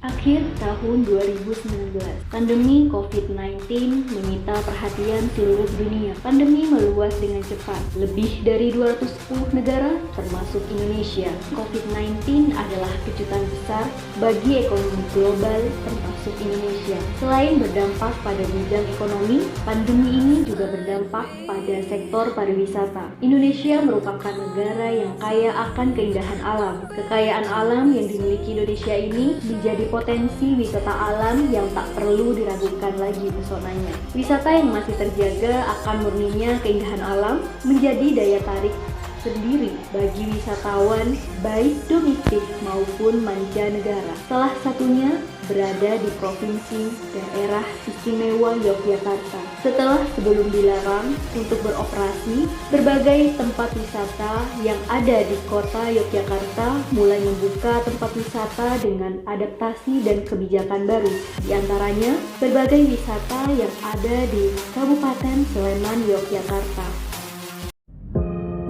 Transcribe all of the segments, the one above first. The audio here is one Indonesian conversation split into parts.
Akhir tahun 2019, pandemi COVID-19 menyita perhatian seluruh dunia. Pandemi meluas dengan cepat, lebih dari 210 negara termasuk Indonesia. COVID-19 adalah kejutan besar bagi ekonomi global termasuk Indonesia. Selain berdampak pada bidang ekonomi, pandemi ini juga berdampak pada sektor pariwisata. Indonesia merupakan negara yang kaya akan keindahan alam. Kekayaan alam yang dimiliki Indonesia ini menjadi potensi wisata alam yang tak perlu diragukan lagi pesonanya. Wisata yang masih terjaga akan murninya keindahan alam menjadi daya tarik sendiri bagi wisatawan baik domestik maupun mancanegara. Salah satunya berada di Provinsi Daerah Istimewa Yogyakarta. Setelah sebelum dilarang untuk beroperasi, berbagai tempat wisata yang ada di kota Yogyakarta mulai membuka tempat wisata dengan adaptasi dan kebijakan baru. Di antaranya, berbagai wisata yang ada di Kabupaten Sleman, Yogyakarta.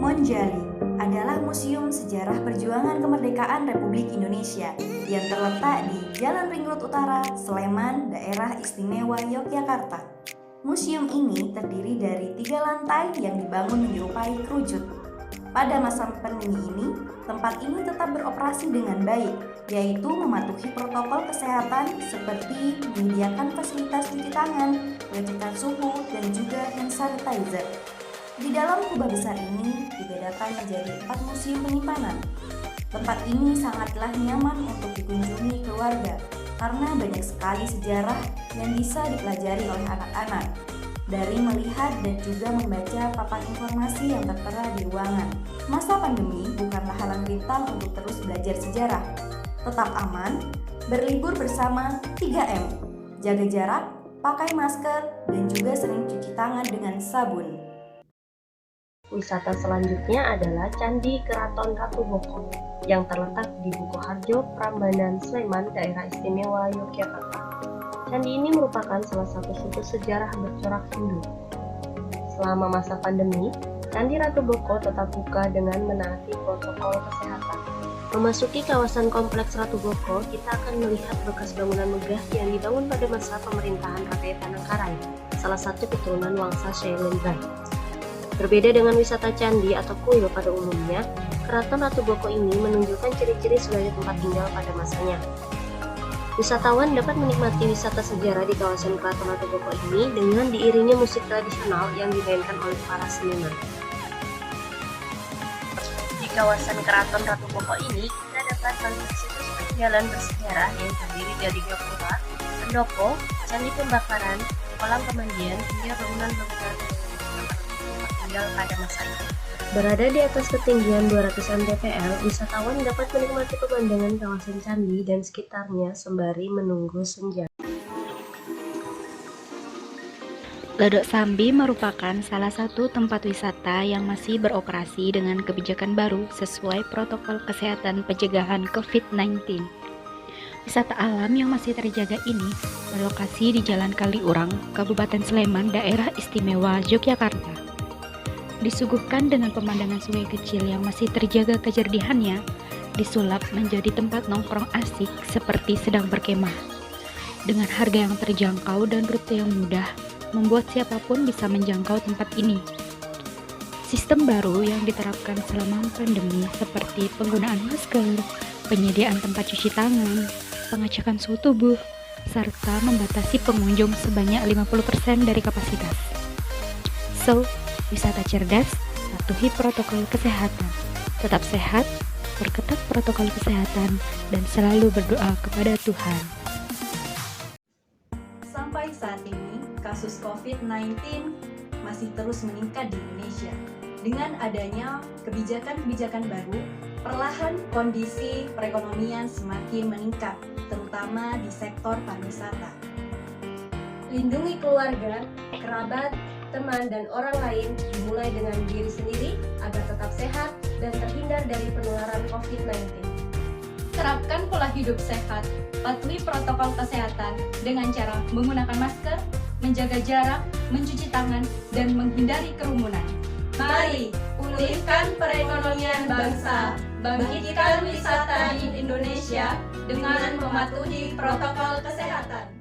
Monjali adalah museum sejarah perjuangan kemerdekaan Republik Indonesia yang terletak di Jalan Ring Road Utara, Sleman, Daerah Istimewa Yogyakarta. Museum ini terdiri dari 3 lantai yang dibangun menyerupai kerucut. Pada masa pandemi ini, tempat ini tetap beroperasi dengan baik, yaitu mematuhi protokol kesehatan seperti menyediakan fasilitas cuci tangan, pengecekan suhu, dan juga hand sanitizer. Di dalam kubah besar ini dibedakan menjadi 4 museum penyimpanan. Tempat ini sangatlah nyaman untuk dikunjungi keluarga karena banyak sekali sejarah yang bisa dipelajari oleh anak-anak dari melihat dan juga membaca papan informasi yang tertera di ruangan. Masa pandemi bukanlah halang rintang untuk terus belajar sejarah. Tetap aman, berlibur bersama 3M, jaga jarak, pakai masker, dan juga sering cuci tangan dengan sabun. Wisata selanjutnya adalah Candi Keraton Ratu Boko yang terletak di Bukoharjo, Prambanan, Sleman, Daerah Istimewa Yogyakarta. Candi ini merupakan salah satu situs sejarah bercorak Hindu. Selama masa pandemi, Candi Ratu Boko tetap buka dengan menaati protokol kesehatan. Memasuki kawasan kompleks Ratu Boko, kita akan melihat bekas bangunan megah yang dibangun pada masa pemerintahan Rakyat Panangkarai, salah satu keturunan Wangsa Syailendra. Berbeda dengan wisata candi atau kuil pada umumnya, Keraton Ratu Boko ini menunjukkan ciri-ciri sebagai tempat tinggal pada masanya. Wisatawan dapat menikmati wisata sejarah di kawasan Keraton Ratu Boko ini dengan diiringi musik tradisional yang dimainkan oleh para seniman. Di kawasan Keraton Ratu Boko ini, kita dapat melihat situs peninggalan bersejarah yang terdiri dari gapura, pendopo, candi pembakaran, kolam pemandian, hingga bangunan-bangunan pada masa itu. Berada di atas ketinggian 200-an mdpl, wisatawan dapat menikmati pemandangan kawasan candi dan sekitarnya sembari menunggu senja. Glodok Sambi merupakan salah satu tempat wisata yang masih beroperasi dengan kebijakan baru sesuai protokol kesehatan pencegahan COVID-19. Wisata alam yang masih terjaga ini berlokasi di Jalan Kaliurang, Kabupaten Sleman, Daerah Istimewa Yogyakarta. Disuguhkan dengan pemandangan sungai kecil yang masih terjaga kejernihannya, disulap menjadi tempat nongkrong asik seperti sedang berkemah. Dengan harga yang terjangkau dan rute yang mudah, membuat siapapun bisa menjangkau tempat ini. Sistem baru yang diterapkan selama pandemi seperti penggunaan masker, penyediaan tempat cuci tangan, pengecekan suhu tubuh, serta membatasi pengunjung sebanyak 50% dari kapasitas. So, wisata cerdas, patuhi protokol kesehatan. Tetap sehat, perketat protokol kesehatan, dan selalu berdoa kepada Tuhan. Sampai saat ini, kasus COVID-19 masih terus meningkat di Indonesia. Dengan adanya kebijakan-kebijakan baru, perlahan kondisi perekonomian semakin meningkat, terutama di sektor pariwisata. Lindungi keluarga, kerabat, teman, dan orang lain dimulai dengan diri sendiri agar tetap sehat dan terhindar dari penularan COVID-19. Terapkan pola hidup sehat, patuhi protokol kesehatan dengan cara menggunakan masker, menjaga jarak, mencuci tangan, dan menghindari kerumunan. Mari pulihkan perekonomian bangsa, bangkitkan wisata di Indonesia, dengan mematuhi protokol kesehatan.